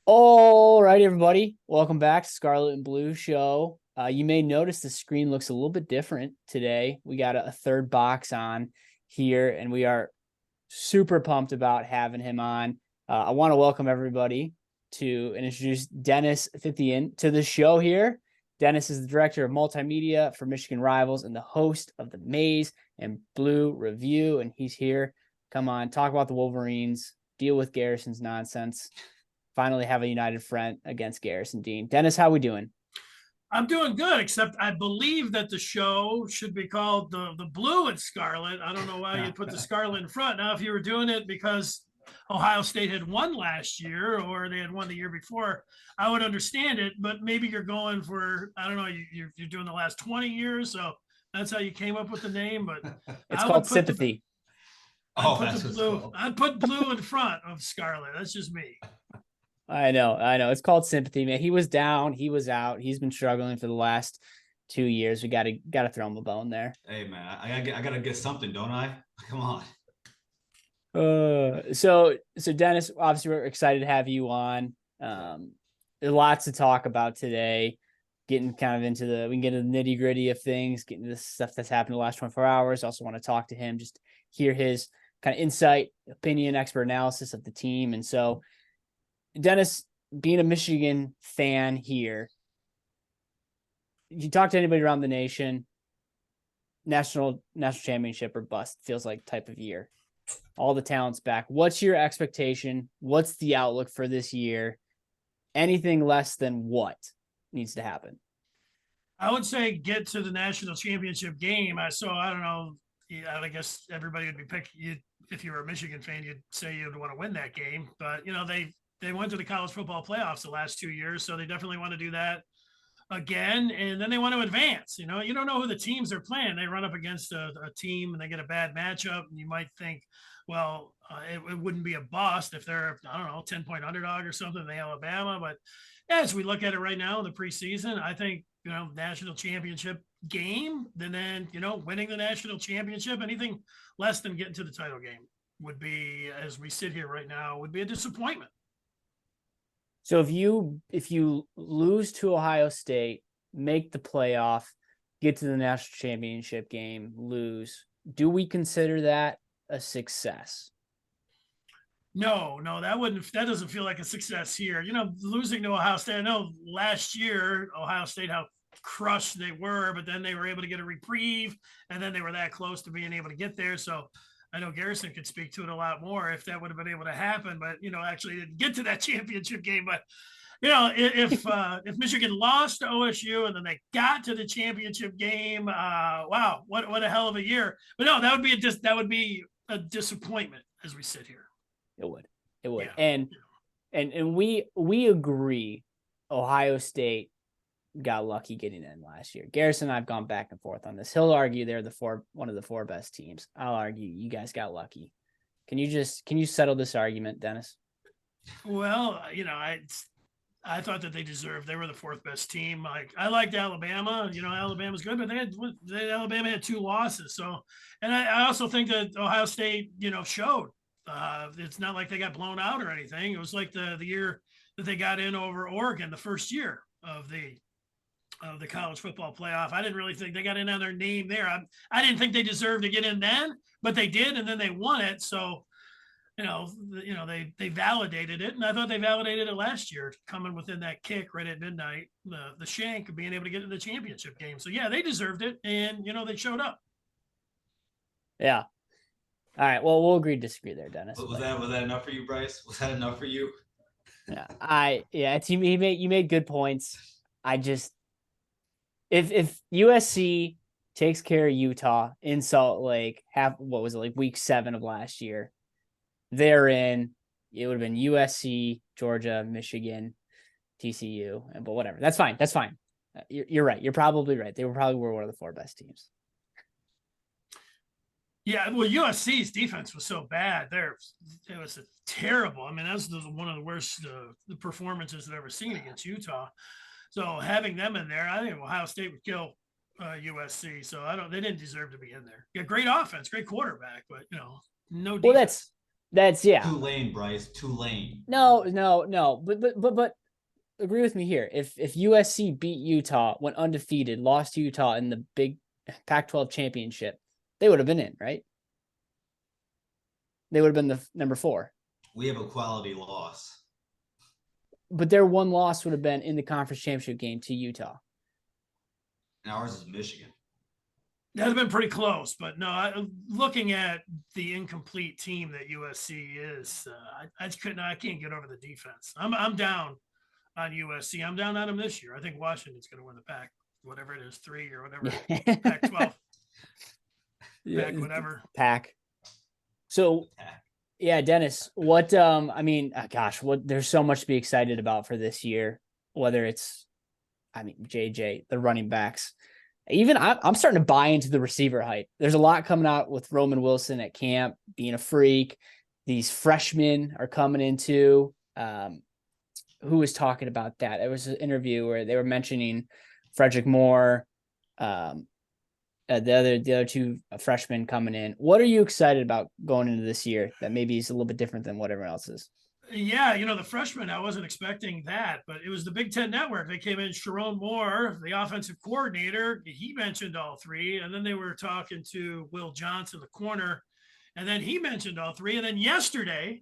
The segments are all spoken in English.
All right, everybody. Welcome back to Scarlet and Blue Show. You may notice the screen looks a little bit different today. We got a third box on here, and we are super pumped about having him on. I want to welcome everybody to and introduce Dennis Fithian to the show here. Dennis is the director of multimedia for Michigan Rivals and the host of the Maize and Blue Review, and he's here. Come on, talk about the Wolverines, deal with Garrison's nonsense. Finally have a united front against Garrison Dean. Dennis, how we doing? I'm doing good, except I believe that the show should be called the Blue and Scarlet. I don't know why you'd put the Scarlet in front. Now, if you were doing it because Ohio State had won last year or they had won the year before, I would understand it. But maybe you're going for, I don't know, you're doing the last 20 years, so that's how you came up with the name. But It's I called would put the sympathy. I'd Oh, put the that's what's blue. called. I'd put blue in front of Scarlet. That's just me. I know. It's called sympathy, man. He was down, he was out. He's been struggling for the last 2 years. We gotta throw him a bone there. Hey man, I gotta get something, don't I? Come on. So Dennis, obviously we're excited to have you on. There's lots to talk about today. Getting kind of into we can get into the nitty gritty of things, getting into the stuff that's happened in the last 24 hours. Also want to talk to him, just hear his kind of insight, opinion, expert analysis of the team. And so, Dennis, being a Michigan fan here, you talk to anybody around the nation, national championship or bust feels like type of year. All the talent's back. What's your expectation? What's the outlook for this year? Anything less than what needs to happen? I would say get to the national championship game. I don't know. Yeah, I guess everybody would be picking you. If you were a Michigan fan, you'd say you'd want to win that game. But they went to the college football playoffs the last 2 years, so they definitely want to do that again. And then they want to advance. You don't know who the teams are playing. They run up against a team and they get a bad matchup, and you might think, well, it wouldn't be a bust if they're, I don't know, 10-point underdog or something in Alabama. But as we look at it right now in the preseason, I think, national championship game, and then, winning the national championship, anything less than getting to the title game would be, as we sit here right now, would be a disappointment. So if you lose to Ohio State, make the playoff, get to the national championship game, lose, do we consider that a success? No, that doesn't feel like a success here. Losing to Ohio State. I know last year Ohio State how crushed they were, but then they were able to get a reprieve, and then they were that close to being able to get there. So I know Garrison could speak to it a lot more if that would have been able to happen, but actually didn't get to that championship game. But if Michigan lost to OSU and then they got to the championship game, wow, what a hell of a year. But no, that would be a disappointment as we sit here. It would. It would. Yeah. And we agree Ohio State got lucky getting in last year. Garrison and I've gone back and forth on this. He'll argue they're one of the four best teams. I'll argue you guys got lucky. Can you settle this argument, Dennis? Well, I thought that they were the fourth best team. Like, I liked Alabama. Alabama's good, but Alabama had two losses. So, and I also think that Ohio State, showed. It's not like they got blown out or anything. It was like the year that they got in over Oregon, the first year of the college football playoff. I didn't really think they got in on their name there. I didn't think they deserved to get in then, but they did, and then they won it. So, they validated it, and I thought they validated it last year, coming within that kick right at midnight, the shank of being able to get to the championship game. So yeah, they deserved it, and they showed up. Yeah. All right. Well, we'll agree to disagree there, Dennis. Was that enough for you, Bryce? Was that enough for you? Yeah. You made good points. I just if USC takes care of Utah in Salt Lake, what was it, like week 7 of last year, they're in. It would have been USC, Georgia, Michigan, TCU, but whatever. That's fine. That's fine. You're right. You're probably right. They were one of the 4 best teams. Yeah, well, USC's defense was so bad. It was terrible. I mean, that's one of the worst performances I've ever seen against Utah. So having them in there, I think Ohio State would kill USC. So they didn't deserve to be in there. Yeah, great offense, great quarterback, but no defense. Well, That's yeah. Tulane, Bryce. Tulane. No. But agree with me here. If USC beat Utah, went undefeated, lost to Utah in the big Pac-12 championship, they would have been in, right? They would have been the number 4. We have a quality loss. But their one loss would have been in the conference championship game to Utah. And ours is Michigan. That'd have been pretty close, but no. Looking at the incomplete team that USC is, I can't get over the defense. I'm down on USC. I'm down on them this year. I think Washington's going to win the Pac, whatever it is, 3 or whatever, Pac-12, Pac whatever. Pac. So, yeah, Dennis, what? I mean, gosh, what? There's so much to be excited about for this year. Whether it's, I mean, JJ, the running backs. Even I'm starting to buy into the receiver hype. There's a lot coming out with Roman Wilson at camp being a freak. These freshmen are coming into. Who was talking about that? There was an interview where they were mentioning Frederick Moore, the other 2 freshmen coming in. What are you excited about going into this year that maybe is a little bit different than what everyone else is? Yeah, the freshmen, I wasn't expecting that, but it was the Big Ten Network. They came in, Sharon Moore, the offensive coordinator. He mentioned all 3. And then they were talking to Will Johnson, the corner. And then he mentioned all 3. And then yesterday,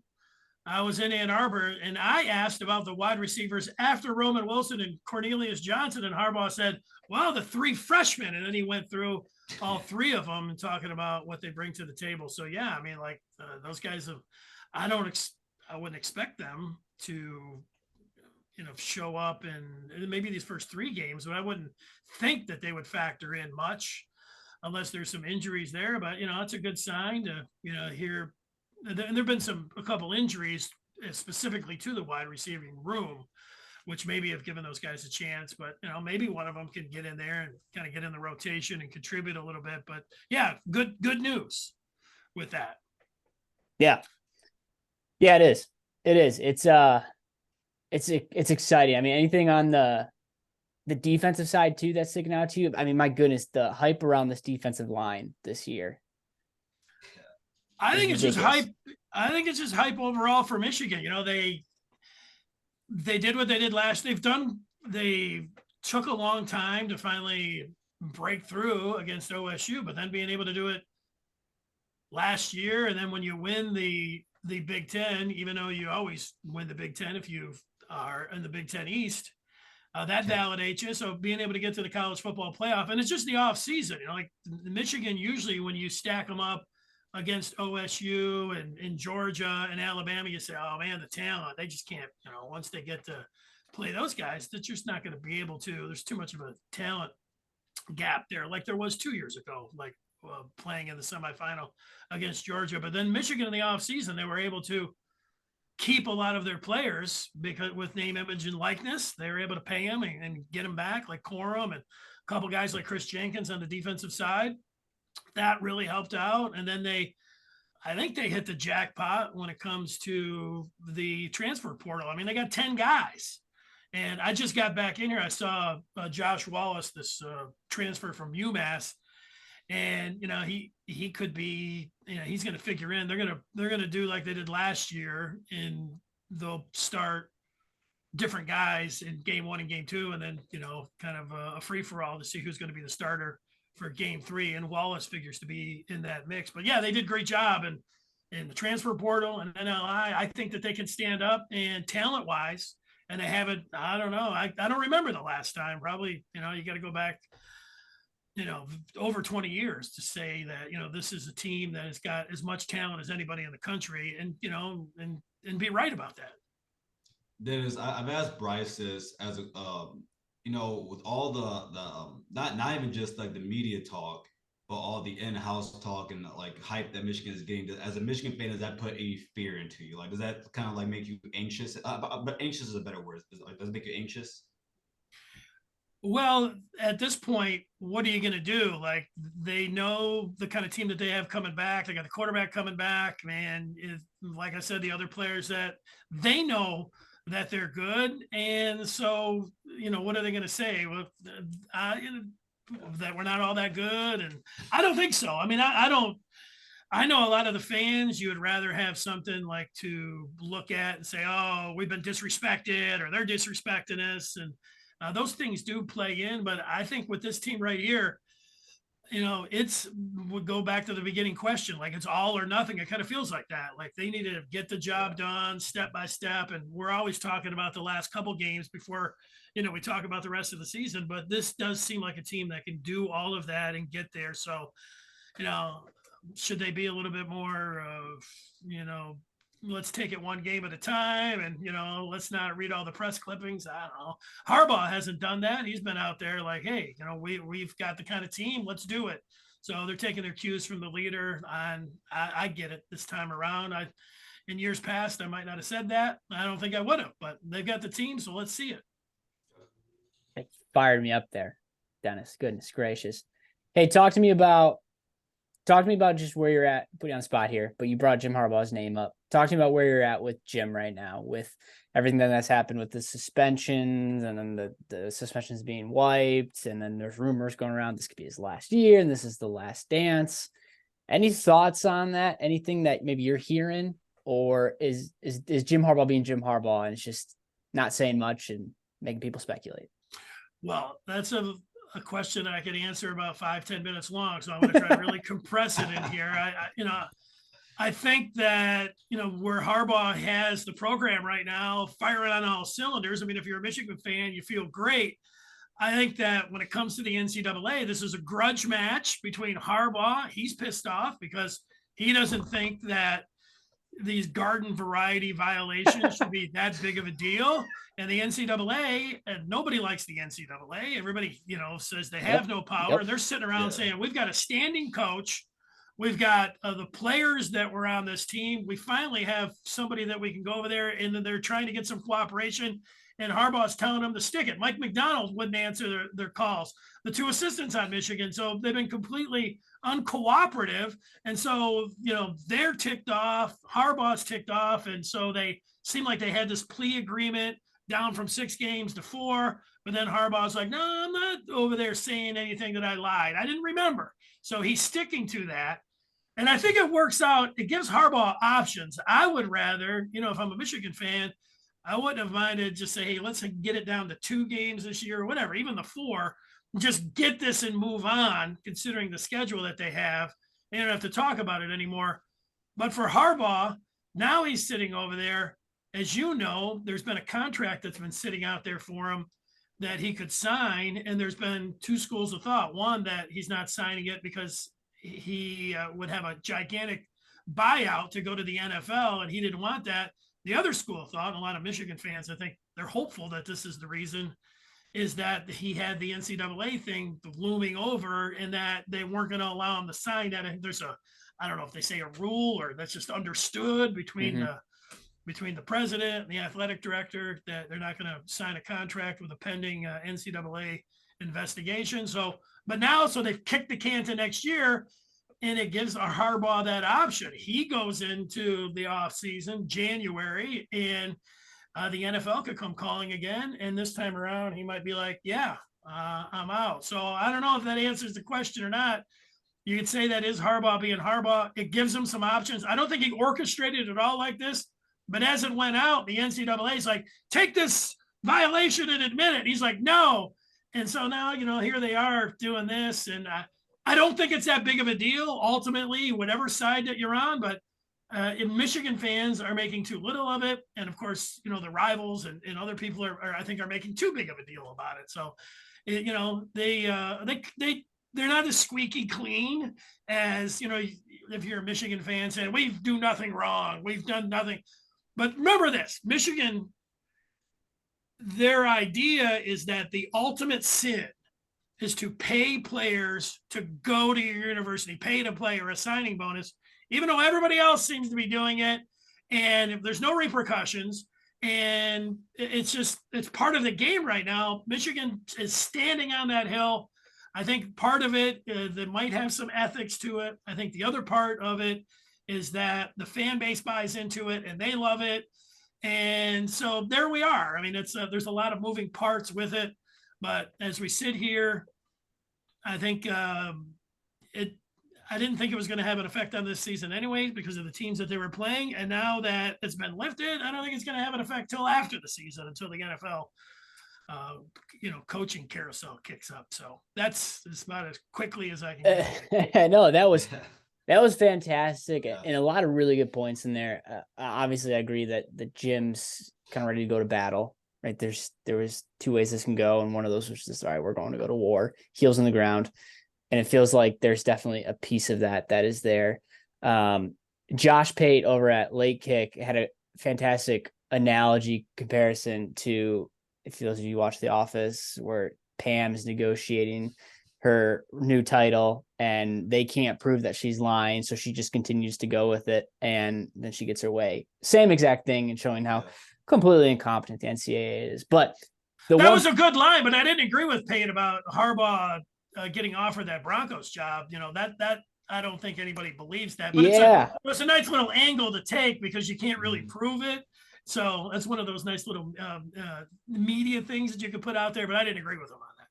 I was in Ann Arbor, and I asked about the wide receivers after Roman Wilson and Cornelius Johnson, and Harbaugh said, well, the 3 freshmen. And then he went through all 3 of them and talking about what they bring to the table. So, yeah, I mean, like those guys have – I wouldn't expect them to, show up in maybe these first 3 games, but I wouldn't think that they would factor in much unless there's some injuries there. But, it's a good sign to, hear. And there've been a couple injuries specifically to the wide receiving room, which maybe have given those guys a chance, but maybe one of them can get in there and kind of get in the rotation and contribute a little bit. But yeah, good news with that. Yeah, it is. It's exciting. I mean, anything on the defensive side too that's sticking out to you? I mean, my goodness, the hype around this defensive line this year. I think it's just hype. I think it's just hype overall for Michigan. They did what they did last. They took a long time to finally break through against OSU, but then being able to do it last year, and then when you win the Big Ten, even though you always win the Big Ten if you are in the Big Ten East, that validates you. So being able to get to the college football playoff, and it's just the off season, like Michigan, usually when you stack them up against OSU and Georgia and Alabama, you say, oh man, the talent, they just can't, once they get to play those guys, they're just not going to be able to. There's too much of a talent gap there, like there was 2 years ago, like playing in the semifinal against Georgia. But then Michigan in the offseason, they were able to keep a lot of their players because with name, image, and likeness, they were able to pay them and get them back, like Corum and a couple guys like Chris Jenkins on the defensive side. That really helped out. And then I think they hit the jackpot when it comes to the transfer portal. I mean, they got 10 guys. And I just got back in here. I saw Josh Wallace, this transfer from UMass, and he could be, he's going to figure in. They're going to do like they did last year, and they'll start different guys in game 1 and game 2, and then kind of a free for all to see who's going to be the starter for game 3. And Wallace figures to be in that mix. But yeah, they did a great job in the transfer portal and NLI. I think that they can stand up and talent wise. And they haven't, I don't know. I don't remember the last time. Probably, you got to go back, over 20 years to say that, this is a team that has got as much talent as anybody in the country, and, and be right about that. Dennis, I've asked Bryce this as a, with all the not even just like the media talk, but all the in-house talk and like hype that Michigan is getting. As a Michigan fan, does that put any fear into you? Like, does that kind of like make you anxious? But anxious is a better word. Does it make you anxious? Well, at this point, what are you going to do? Like, they know the kind of team that they have coming back. They got the quarterback coming back, man. Like I said, the other players that they know that they're good. And so, what are they going to say? Well, that we're not all that good. And I don't think so. I mean, I I know a lot of the fans, you would rather have something like to look at and say, oh, we've been disrespected or they're disrespecting us. And those things do play in. But I think with this team right here, it's would go back to the beginning question. Like it's all or nothing. It kind of feels like that. Like they need to get the job done step by step. And we're always talking about the last couple games before, we talk about the rest of the season. But this does seem like a team that can do all of that and get there. So, you know, should they be a little bit more of, let's take it one game at a time and, let's not read all the press clippings. I don't know. Harbaugh hasn't done that. He's been out there like, hey, we've got the kind of team, let's do it. So they're taking their cues from the leader. And I get it this time around. In years past, I might not have said that. I don't think I would have, but they've got the team. So let's see it. It fired me up there, Dennis. Goodness gracious. Hey, talk to me about just where you're at. Put you on the spot here, but you brought Jim Harbaugh's name up. Talk to me about where you're at with Jim right now, with everything that's happened with the suspensions and then the suspensions being wiped. And then there's rumors going around this could be his last year and this is the last dance. Any thoughts on that? Anything that maybe you're hearing, or is Jim Harbaugh being Jim Harbaugh and it's just not saying much and making people speculate? Well, that's a question I could answer about 5-10 minutes long. So I'm going to try to really compress it in here. I think that, where Harbaugh has the program right now, firing on all cylinders. I mean, if you're a Michigan fan, you feel great. I think that when it comes to the NCAA, this is a grudge match between Harbaugh. He's pissed off because he doesn't think that these garden variety violations should be that big of a deal. And the NCAA, and nobody likes the NCAA. Everybody, says they have no power. Yep. They're sitting around saying, we've got a standing coach. We've got the players that were on this team. We finally have somebody that we can go over there, and then they're trying to get some cooperation. And Harbaugh's telling them to stick it. Mike McDonald wouldn't answer their calls. The two assistants on Michigan. So they've been completely uncooperative. And so, they're ticked off. Harbaugh's ticked off. And so they seem like they had this plea agreement down from 6 games to 4. But then Harbaugh's like, no, I'm not over there saying anything that I lied. I didn't remember. So he's sticking to that. And I think it works out. It gives Harbaugh options. I would rather, if I'm a Michigan fan, I wouldn't have minded just say, hey, let's get it down to 2 games this year or whatever, even the 4, just get this and move on, considering the schedule that they have. They don't have to talk about it anymore. But for Harbaugh, now he's sitting over there. As you know, there's been a contract that's been sitting out there for him that he could sign. And there's been 2 schools of thought. One, that he's not signing it because he would have a gigantic buyout to go to the NFL, and he didn't want that. The other school of thought, and a lot of Michigan fans, I think they're hopeful that this is the reason, is that he had the NCAA thing looming over and that they weren't going to allow him to sign that. There's I don't know if they say a rule or that's just understood between the president and the athletic director that they're not going to sign a contract with a pending NCAA investigation. So they've kicked the can to next year. And it gives Harbaugh that option. He goes into the offseason, January, and the NFL could come calling again. And this time around, he might be like, I'm out. So I don't know if that answers the question or not. You could say that is Harbaugh being Harbaugh. It gives him some options. I don't think he orchestrated it all like this. But as it went out, the NCAA is like, take this violation and admit it. He's like, no. And so now, here they are doing this. And I don't think it's that big of a deal, ultimately, whatever side that you're on. But Michigan fans are making too little of it. And, of course, the rivals and other people I think, are making too big of a deal about it. So, they're not as squeaky clean as, if you're a Michigan fan saying, we do nothing wrong. We've done nothing. But remember this, Michigan, their idea is that the ultimate sin is to pay players to go to your university, pay to play or a signing bonus, even though everybody else seems to be doing it. And if there's no repercussions, and it's part of the game right now. Michigan is standing on that hill. I think part of it, that might have some ethics to it. I think the other part of it is that the fan base buys into it and they love it. And so there we are. I mean, there's a lot of moving parts with it. But as we sit here, I think I I didn't think it was going to have an effect on this season anyways because of the teams that they were playing. And now that it's been lifted, I don't think it's going to have an effect till after the season, until the NFL, coaching carousel kicks up. So that's about as quickly as I can get. No, that was fantastic, Yeah. and a lot of really good points in there. Obviously, I agree that the Jim's kind of ready to go to battle. Right, there was two ways this can go, and one of those was just, all right, we're going to go to war, heels in the ground, and it feels like there's definitely a piece of that is there. Josh Pate over at Late Kick had a fantastic analogy comparison to, if those of you watch The Office, where Pam is negotiating her new title and they can't prove that she's lying, so she just continues to go with it, and then she gets her way. Same exact thing, and showing how completely incompetent the NCAA is. But that was a good line, but I didn't agree with Payne about Harbaugh getting offered that Broncos job. That I don't think anybody believes that. But it's a nice little angle to take because you can't really prove it. So that's one of those nice little media things that you could put out there. But I didn't agree with him on that.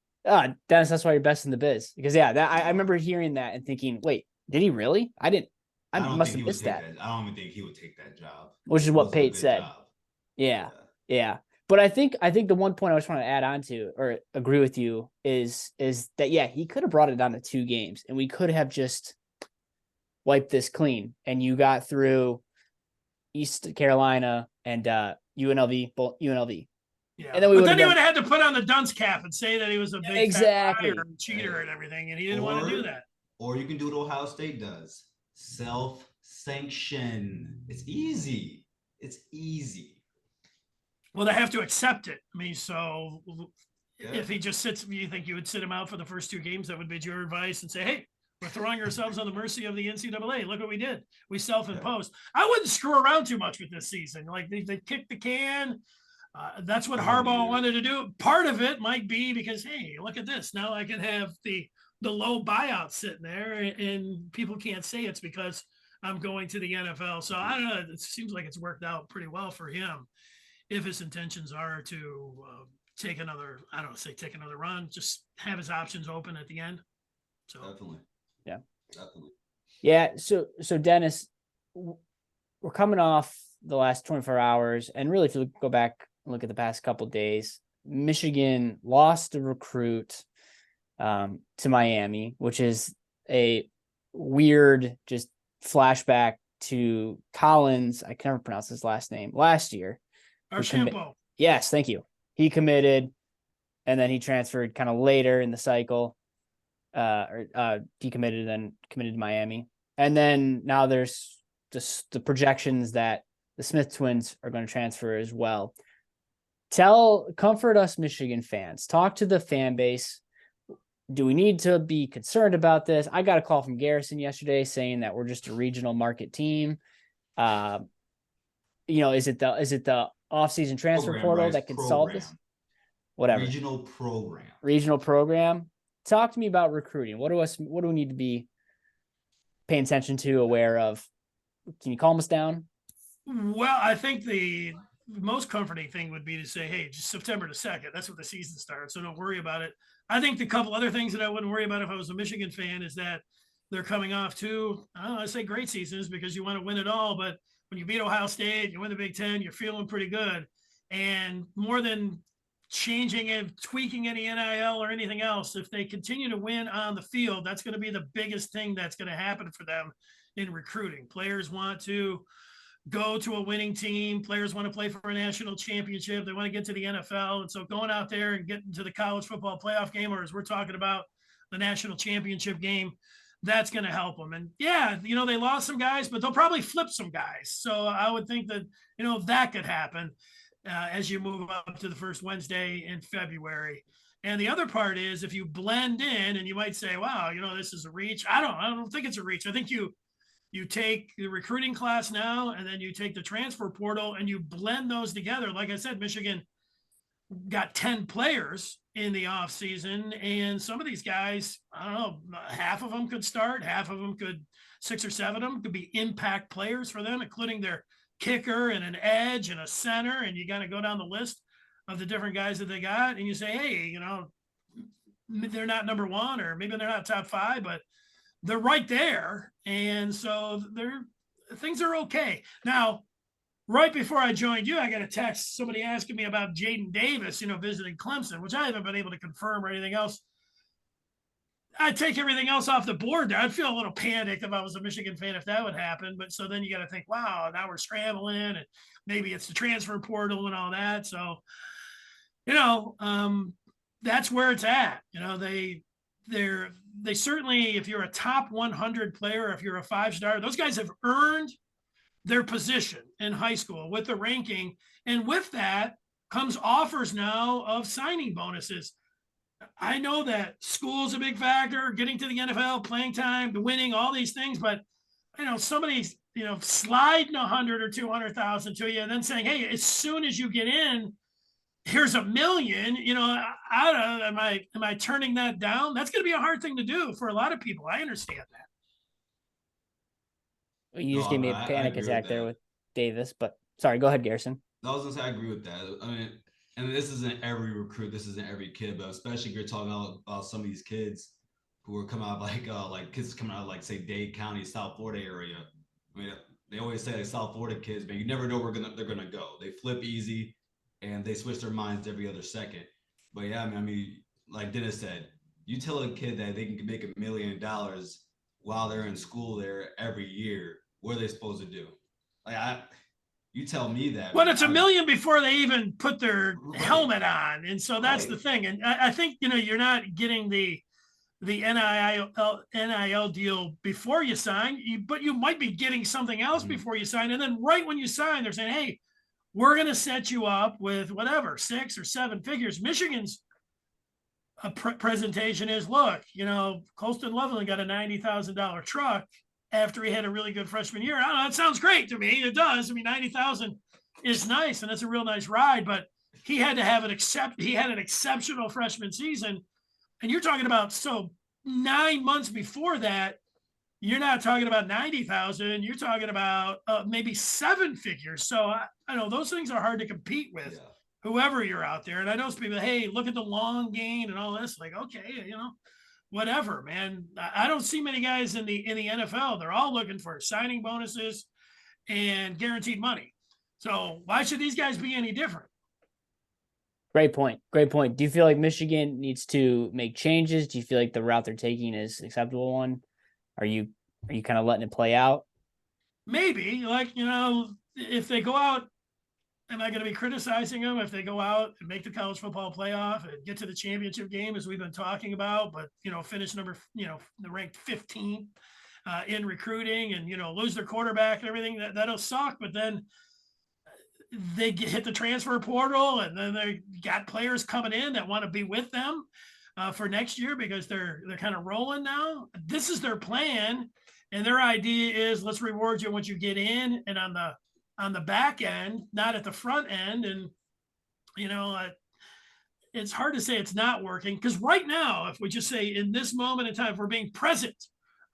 Dennis, that's why you're best in the biz. Because I remember hearing that and thinking, wait, did he really? I must have missed that. I don't even think he would take that job. Which is what Pate said. Yeah. But I think the one point I was trying to add on to, or agree with you, is that, he could have brought it down to 2 games and we could have just wiped this clean, and you got through East Carolina and UNLV. Yeah. And then he would have had to put on the dunce cap and say that he was a big fat liar and cheater and everything, and he didn't want to do that. Or you can do what Ohio State does. Self-sanction. It's easy. Well, they have to accept it. I mean, so if he just sits, you think you would sit him out for the first 2 games? That would be your advice, and say, hey, we're throwing ourselves on the mercy of the NCAA. Look what we did. We self-imposed. I wouldn't screw around too much with this season. Like they kicked the can. That's what Harbaugh wanted to do. Part of it might be because, hey, look at this. Now I can have the low buyout sitting there, and people can't say it's because I'm going to the NFL. So I don't know. It seems like it's worked out pretty well for him. If his intentions are to take another run, just have his options open at the end. So definitely. Yeah. So Dennis, we're coming off the last 24 hours, and really, if you go back and look at the past couple of days, Michigan lost a recruit to Miami, which is a weird just flashback to Collins. I can never pronounce his last name. Last year. Archambault. Yes, thank you. He committed, and then he transferred kind of later in the cycle. He committed and then committed to Miami. And then now there's just the projections that the Smith twins are going to transfer as well. Comfort us Michigan fans. Talk to the fan base. Do we need to be concerned about this? I got a call from Garrison yesterday saying that we're just a regional market team. Is it the off-season transfer portal that can solve this? Whatever. Regional program. Talk to me about recruiting. What do we need to be paying attention to, aware of? Can you calm us down? Well, I think the most comforting thing would be to say, hey, just September 2nd. That's when the season starts, so don't worry about it. I think the couple other things that I wouldn't worry about if I was a Michigan fan is that they're coming off 2, I say great seasons because you want to win it all, but when you beat Ohio State, you win the Big Ten, you're feeling pretty good. And more than changing and tweaking any NIL or anything else, if they continue to win on the field, that's going to be the biggest thing that's going to happen for them in recruiting. Players want to go to a winning team. Players want to play for a national championship. They want to get to the NFL. And so going out there and getting to the college football playoff game, or as we're talking about, the national championship game, that's going to help them. And they lost some guys, but they'll probably flip some guys. So I would think that, that could happen as you move up to the first Wednesday in February. And the other part is, if you blend in, and you might say, wow, this is a reach. I don't think it's a reach. I think you take the recruiting class now, and then you take the transfer portal and you blend those together. Like I said, Michigan got 10 players in the off season, and some of these guys, I don't know, half of them could start, half of them could, 6 or 7 of them could be impact players for them, including their kicker and an edge and a center. And you got to go down the list of the different guys that they got, and you say, hey, they're not number 1, or maybe they're not top 5, but they're right there. And so things are okay. Now, right before I joined you, I got a text, somebody asking me about Jaden Davis, visiting Clemson, which I haven't been able to confirm or anything else. I'd take everything else off the board there. I'd feel a little panicked if I was a Michigan fan if that would happen. But so then you got to think, wow, now we're scrambling and maybe it's the transfer portal and all that. So, that's where it's at. They certainly, if you're a top 100 player, if you're a 5-star, those guys have earned their position in high school with the ranking. And with that comes offers now of signing bonuses. I know that school's a big factor, getting to the NFL, playing time, the winning, all these things, but somebody's, sliding 100 or 200,000 to you and then saying, hey, as soon as you get in, here's $1 million, am I turning that down? That's going to be a hard thing to do for a lot of people. I understand that. You just gave me a panic attack there with Davis, but sorry, go ahead, Garrison. I was gonna say I agree with that. I mean, and this isn't every recruit, this isn't every kid, but especially if you're talking about some of these kids who are coming out like kids coming out of, like, say, Dade County, South Florida area. I mean, they always say, like, South Florida kids, but you never know where they're gonna go. They flip easy and they switch their minds every other second. But yeah, I mean, like Dennis said, you tell a kid that they can make $1 million while they're in school there every year, what are they supposed to do? You tell me that. Well, it's $1 million before they even put their helmet on. And so that's the thing. And I think, you're not getting the NIL deal before you sign, but you might be getting something else before you sign. And then right when you sign, they're saying, hey, we're going to set you up with whatever, 6 or 7 figures. Michigan's presentation is, look, Colston Loveland got a $90,000 truck after he had a really good freshman year. I don't know, that sounds great to me. It does. I mean, 90,000 is nice, and it's a real nice ride, but he had to have he had an exceptional freshman season. And you're talking about, so 9 months before that, you're not talking about 90,000. You're talking about maybe 7 figures. So I know those things are hard to compete with whoever you're out there. And I know some people, hey, look at the long gain and all this. Like, okay, whatever, man. I don't see many guys in the NFL. They're all looking for signing bonuses and guaranteed money. So why should these guys be any different? Great point. Great point. Do you feel like Michigan needs to make changes? Do you feel like the route they're taking is an acceptable one? Are you kind of letting it play out? Maybe, if they go out, am I going to be criticizing them if they go out and make the college football playoff and get to the championship game, as we've been talking about, but, finish the ranked 15 in recruiting and, lose their quarterback and everything, that'll suck. But then they hit the transfer portal and then they got players coming in that want to be with them for next year because they're kind of rolling now. This is their plan. And their idea is, let's reward you once you get in and on the back end, not at the front end. And, it's hard to say it's not working, because right now, if we just say in this moment in time, if we're being present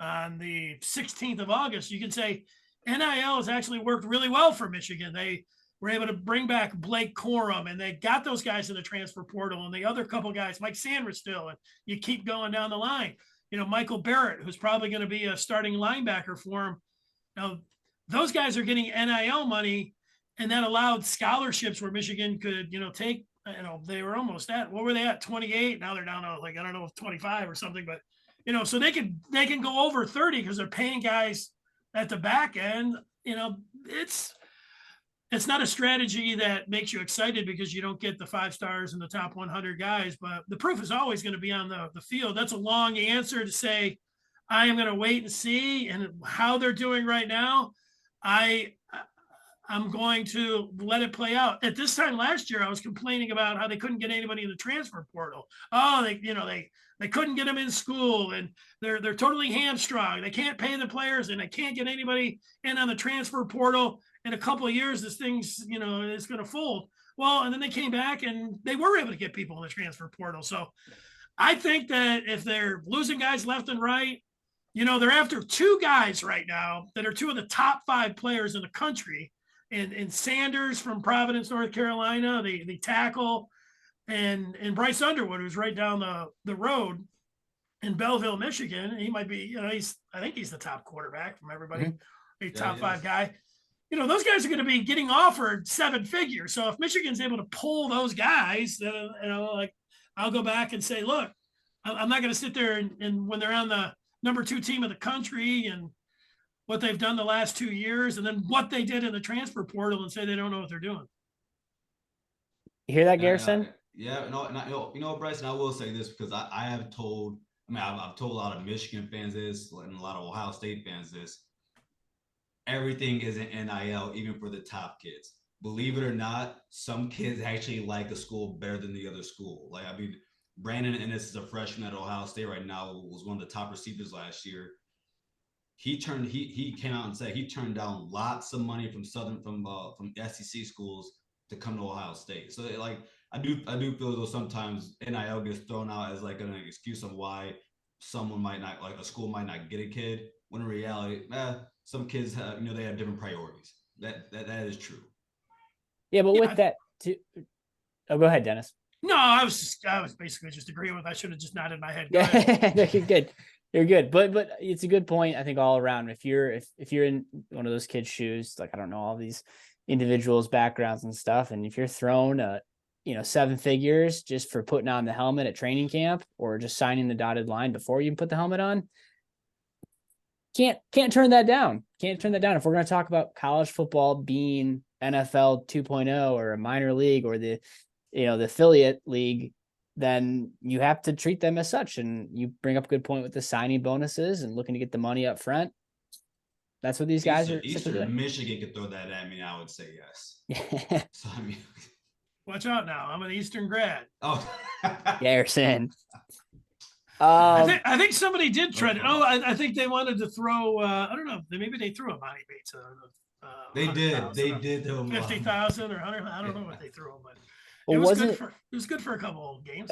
on the 16th of August, you can say NIL has actually worked really well for Michigan. They were able to bring back Blake Corum, and they got those guys in the transfer portal, and the other couple guys, Mike Sanders still, and you keep going down the line. Michael Barrett, who's probably going to be a starting linebacker for him. Now, those guys are getting NIL money, and that allowed scholarships where Michigan could, take, they were almost at, what were they at, 28? Now they're down to 25 or something, but, so they can go over 30 because they're paying guys at the back end. It's not a strategy that makes you excited because you don't get the 5 stars and the top 100 guys, but the proof is always going to be on the field. That's a long answer to say, I am going to wait and see, and how they're doing right now, I'm going to let it play out. At this time last year, I was complaining about how they couldn't get anybody in the transfer portal. Oh, they couldn't get them in school, and they're totally hamstrung. They can't pay the players, and they can't get anybody in on the transfer portal. In a couple of years, this thing's, it's going to fold. Well, and then they came back and they were able to get people in the transfer portal. So I think that if they're losing guys left and right, they're after 2 guys right now that are 2 of the top 5 players in the country, and Sanders from Providence, North Carolina, the tackle, and Bryce Underwood, who's right down the road. in Belleville, Michigan. He might be, I think he's the top quarterback from everybody, a top five guy. Those guys are going to be getting offered 7 figures. So if Michigan's able to pull those guys, then, like I'll go back and say, look, I'm not going to sit there and when they're on the number 2 team of the country and what they've done the last 2 years and then what they did in the transfer portal and say they don't know what they're doing. You hear that, Garrison? Bryce, and I will say this because I've told a lot of Michigan fans this and a lot of Ohio State fans this. Everything is an NIL, even for the top kids. Believe it or not, some kids actually like a school better than the other school. Brandon Ennis is a freshman at Ohio State right now, was one of the top receivers last year. He came out and said he turned down lots of money from SEC schools to come to Ohio State. So I do feel as though sometimes NIL gets thrown out as like an excuse of why someone might not, like a school might not get a kid, when in reality, some kids have, they have different priorities. That is true. Yeah, but with that too. Oh, go ahead, Dennis. No, I was basically just agreeing with. I should have just nodded my head. You're good. You're good. But it's a good point, I think, all around. If you're in one of those kids' shoes, like, I don't know all these individuals' backgrounds and stuff, and if you're thrown 7 figures just for putting on the helmet at training camp or just signing the dotted line before you put the helmet on, can't turn that down. Can't turn that down. If we're going to talk about college football being NFL 2.0 or a minor league or the affiliate league, then you have to treat them as such. And you bring up a good point with the signing bonuses and looking to get the money up front. That's what these guys are. Eastern Michigan could throw that at me. I would say yes. So watch out now. I'm an Eastern grad. Oh, Garrison. I think somebody did try to. I think they wanted to throw. I don't know. Maybe they threw a Monty Bates. They did. They did. 50,000 or 100. I don't know what they threw him, but well, it was good for a couple of games.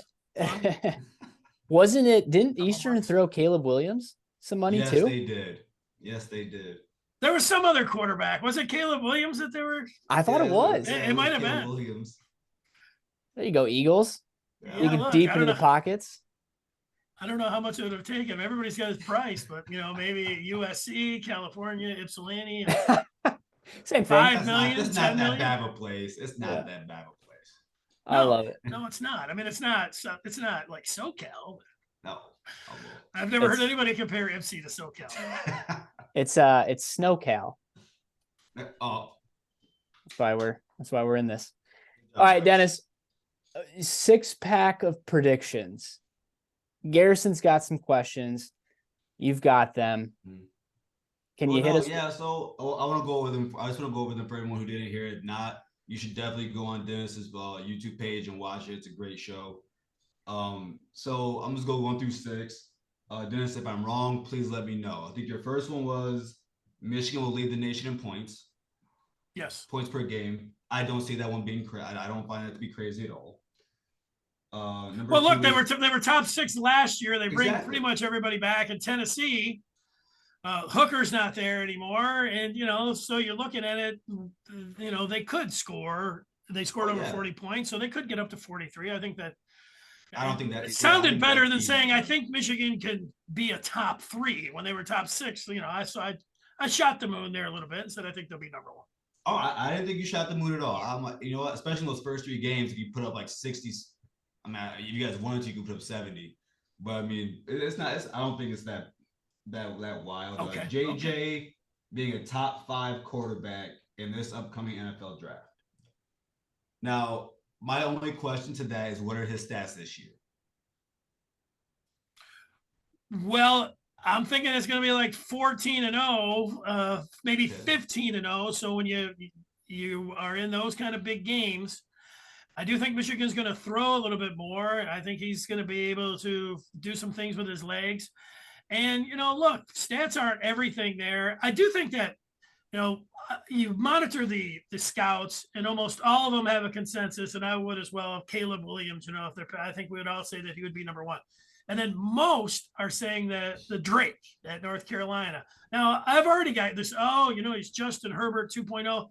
Wasn't it? Didn't Eastern throw Caleb Williams some money too? Yes, they did. There was some other quarterback. Was it Caleb Williams that they were? I thought it was. It might have been. Williams. There you go, Eagles. Digging deep into the pockets. I don't know how much it would have taken. Everybody's got his price, but maybe USC, California, Ypsilanti. Same thing. 5 million. It's not that bad of a place. It's not that bad of a place. I love it. No, it's not. I mean, it's not like SoCal. No. I've never heard anybody compare Ypsi to SoCal. It's SnoCal. Oh. That's why we're in this. All right, Dennis. 6-pack of predictions. Garrison's got some questions. You've got them. Can you hit us? Yeah, so I want to go over them. I just want to go over them for everyone who didn't hear it. You should definitely go on Dennis's YouTube page and watch it. It's a great show. So I'm just going 1 through 6. Dennis, if I'm wrong, please let me know. I think your first one was Michigan will lead the nation in points. Yes. Points per game. I don't see that one being I don't find that to be crazy at all. Look, they were top 6 last year. They bring pretty much everybody back. In Tennessee, Hooker's not there anymore, and so you're looking at it. They could score. They scored over 40 points, so they could get up to 43. I think that. I don't think that it sounded better than saying I think Michigan could be a top 3 when they were top 6. I shot the moon there a little bit and said I think they'll be number 1. Oh, I didn't think you shot the moon at all. I'm like, what? Especially in those first 3 games, if you put up like 60. I mean, if you guys wanted to, you could put up 70. But I mean, it's not. I don't think it's that wild. Okay. JJ being a top 5 quarterback in this upcoming NFL draft. Now, my only question to that is, what are his stats this year? Well, I'm thinking it's going to be like 14-0, maybe 15-0. So when you are in those kind of big games, I do think Michigan's going to throw a little bit more. I think he's going to be able to do some things with his legs. And, look, stats aren't everything there. I do think that, you monitor the scouts, and almost all of them have a consensus, and I would as well, of Caleb Williams. I think we would all say that he would be number 1. And then most are saying that the Drake at North Carolina. Now, I've already got this. He's Justin Herbert 2.0.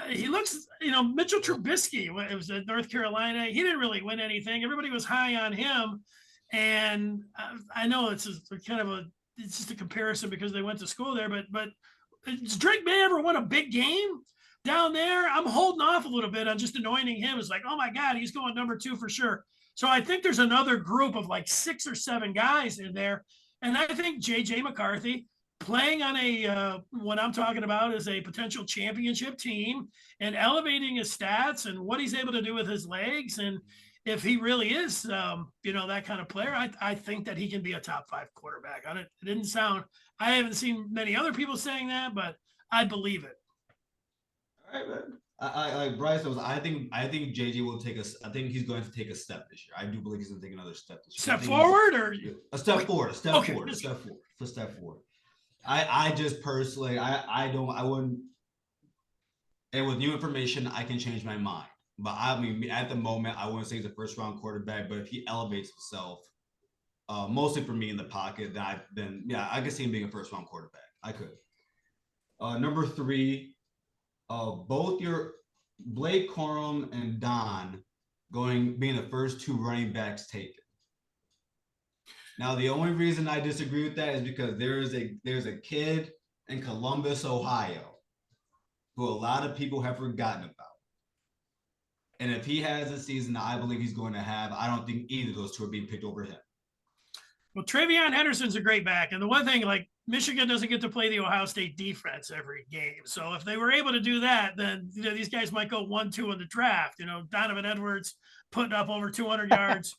He looks, Mitchell Trubisky. It was at North Carolina. He didn't really win anything. Everybody was high on him. And I know it's just a comparison because they went to school there, but does Drake May ever win a big game down there? I'm holding off a little bit on just anointing him as like, oh my God, he's going number 2 for sure. So I think there's another group of like 6 or 7 guys in there. And I think JJ McCarthy playing on what I'm talking about is a potential championship team and elevating his stats and what he's able to do with his legs. And if he really is, that kind of player, I think that he can be a top 5 quarterback. It didn't sound, I haven't seen many other people saying that, but I believe it. All right, man. I like Bryce. I think JJ will take I think he's going to take a step this year. I do believe he's going to take another step this year. Step forward a step forward, a step forward. I just personally, I wouldn't. And with new information, I can change my mind. But I mean, at the moment, I wouldn't say he's a first round quarterback. But if he elevates himself, mostly for me in the pocket, then I could see him being a first round quarterback. I could. Number 3, both your Blake Corum and Don being the first 2 running backs taken. Now, the only reason I disagree with that is because there's a kid in Columbus, Ohio, who a lot of people have forgotten about. And if he has a season that I believe he's going to have, I don't think either of those 2 are being picked over him. Well, Travion Henderson's a great back. And the one thing, like, Michigan doesn't get to play the Ohio State defense every game. So if they were able to do that, then these guys might go 1-2 in the draft. Donovan Edwards putting up over 200 yards.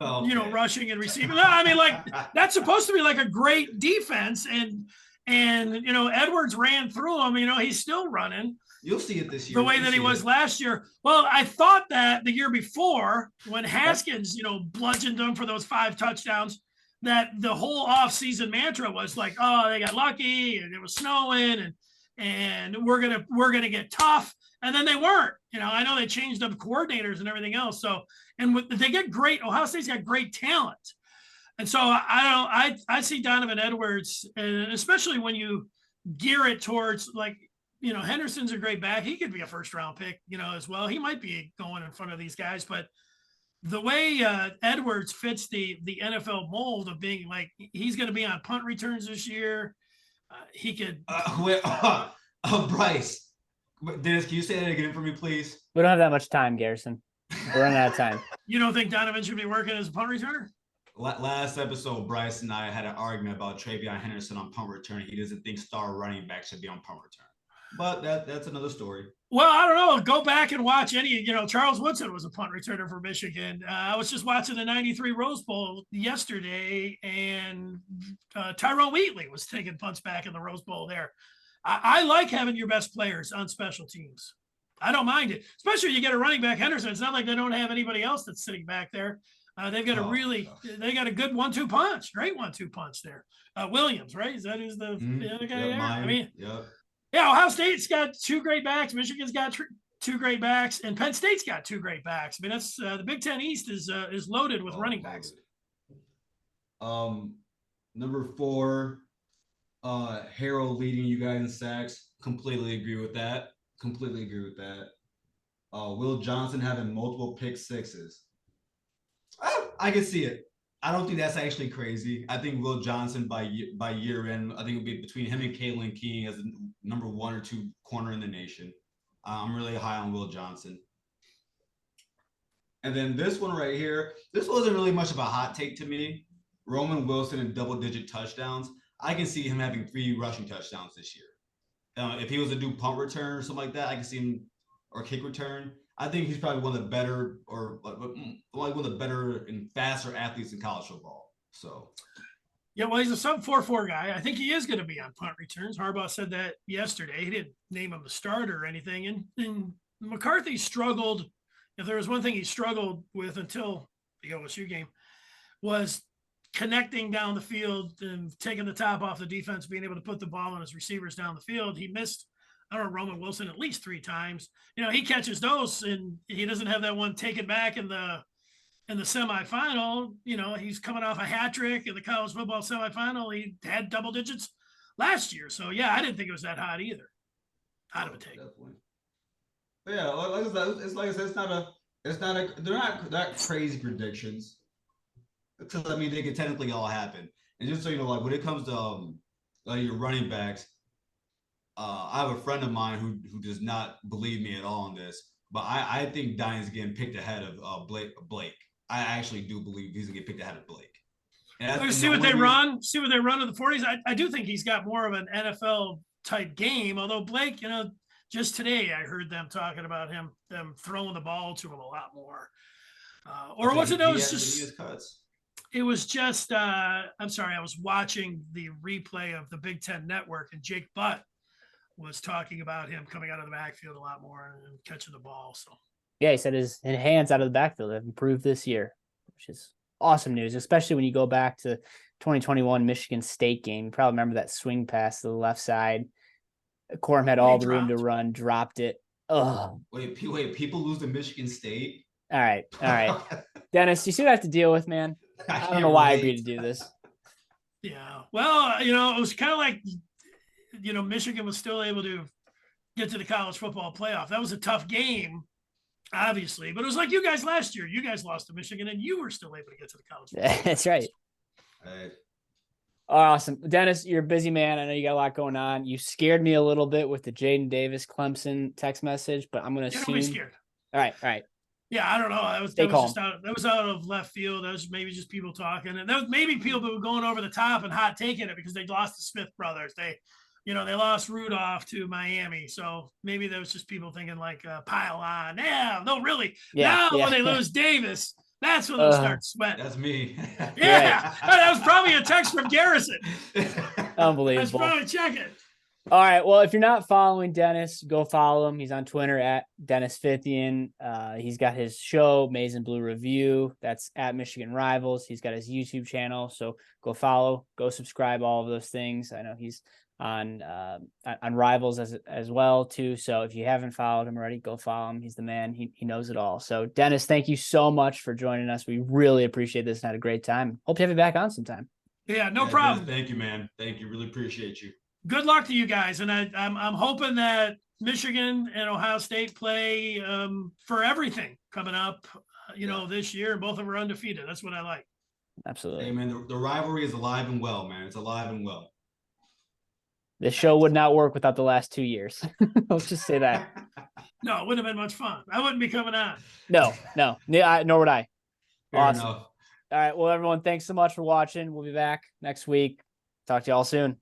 Okay. Rushing and receiving. No, I mean, like, that's supposed to be like a great defense. And Edwards ran through him. He's still running. You'll see it this year. The way that he was last year. Well, I thought that the year before when Haskins, bludgeoned them for those 5 touchdowns, that the whole offseason mantra was like, oh, they got lucky and it was snowing and we're gonna get tough. And then they weren't. I know they changed up coordinators and everything else. So, and they get great. Ohio State's got great talent. And so I see Donovan Edwards, and especially when you gear it towards like, Henderson's a great back. He could be a first round pick, as well. He might be going in front of these guys, but the way Edwards fits the NFL mold of being like, he's going to be on punt returns this year. He could. Bryce, Dennis, can you say that again for me, please? We don't have that much time, Garrison. We're running out of time. You don't think Donovan should be working as a punt returner? Last episode, Bryce and I had an argument about Travion Henderson on punt return. He doesn't think star running back should be on punt return. But that's another story. Well, I don't know. Go back and watch Charles Woodson was a punt returner for Michigan. I was just watching the 93 Rose Bowl yesterday, and Tyrone Wheatley was taking punts back in the Rose Bowl there. I like having your best players on special teams. I don't mind it, especially you get a running back, Henderson. It's not like they don't have anybody else that's sitting back there. They've got they got a good 1-2 punch, great 1-2 punch there. Williams, right? Is that who's the other guy there? Mine. I mean, yep. Yeah, Ohio State's got 2 great backs. Michigan's got 2 great backs, and Penn State's got 2 great backs. I mean, that's the Big Ten East is loaded with running backs. Number 4, Harold leading you guys in sacks. Completely agree with that. Will Johnson having multiple pick sixes. I can see it. I don't think that's actually crazy. I think Will Johnson by year end, I think it'll be between him and Kalen King as the number 1 or 2 corner in the nation. I'm really high on Will Johnson. And then this one right here, this wasn't really much of a hot take to me. Roman Wilson in double-digit touchdowns. I can see him having 3 rushing touchdowns this year. If he was to do punt return or something like that, I can see him, or kick return. I think he's probably one of the better, or like one of the better and faster athletes in college football. So, yeah, well, he's a sub 4.4 guy. I think he is going to be on punt returns. Harbaugh said that yesterday. He didn't name him the starter or anything. And McCarthy struggled. If there was one thing he struggled with until the OSU game, was connecting down the field and taking the top off the defense, being able to put the ball on his receivers down the field. He missed, Roman Wilson at least 3 times. He catches those, and he doesn't have that one taken back in the semifinal. He's coming off a hat trick in the college football semifinal. He had double digits last year. So yeah, I didn't think it was that hot either. Out of a take. Definitely. But yeah, it's like I said, it's not they're not crazy predictions. because I mean they could technically all happen. And just so you know, like when it comes to like your running backs, I have a friend of mine who does not believe me at all on this, but I think Diane's getting picked ahead of Blake. I actually do believe he's gonna get picked ahead of Blake. And See the what only they reason, run. See what they run in the 40s. I do think he's got more of an NFL type game. Although Blake, just today I heard them talking about them throwing the ball to him a lot more. Or was it? It was just. I'm sorry. I was watching the replay of the Big Ten Network, and Jake Butt was talking about him coming out of the backfield a lot more and catching the ball. So Yeah, he said his hands out of the backfield have improved this year, which is awesome news, especially when you go back to 2021 Michigan State game. You probably remember that swing pass to the left side. Corum had all the room to run, dropped it. Oh, wait, people lose to Michigan State. All right. Dennis, you see what I have to deal with, man? I don't know why I agreed to do this. Yeah. Well, it was kind of like, Michigan was still able to get to the college football playoff. That was a tough game, obviously, but it was like you guys last year. You guys lost to Michigan, and you were still able to get to the college football. That's right. Hey. Awesome. Dennis, you're a busy man. I know you got a lot going on. You scared me a little bit with the Jaden Davis Clemson text message, but I'm going to assume. Don't be scared. All right. Yeah, I don't know. That was out of left field. That was maybe just people talking, and that was maybe people that were going over the top and hot taking it because they lost the Smith brothers. They lost Rudolph to Miami, so maybe that was just people thinking like pile on. Yeah, no, really. Now when they lose Davis, that's when they'll start sweating. That's me. Yeah, that was probably a text from Garrison. Unbelievable. Let's probably check it. All right. Well, if you're not following Dennis, go follow him. He's on Twitter at Dennis Fithian. He's got his show, Maize and Blue Review. That's at Michigan Rivals. He's got his YouTube channel. So go follow, go subscribe, all of those things. I know he's on Rivals as well too. So if you haven't followed him already, go follow him. He's the man. He knows it all. So Dennis, thank you so much for joining us. We really appreciate this and had a great time. Hope to have you back on sometime. Yeah, no problem. Thank you, man. Thank you. Really appreciate you. Good luck to you guys, and I'm hoping that Michigan and Ohio State play for everything coming up, this year. Both of them are undefeated. That's what I like. Absolutely. Hey, man, the rivalry is alive and well, man. It's alive and well. This show would not work without the last 2 years. Let's just say that. No, it wouldn't have been much fun. I wouldn't be coming on. No, nor would I. Fair awesome. enough. All right. Well, everyone, thanks so much for watching. We'll be back next week. Talk to y'all soon.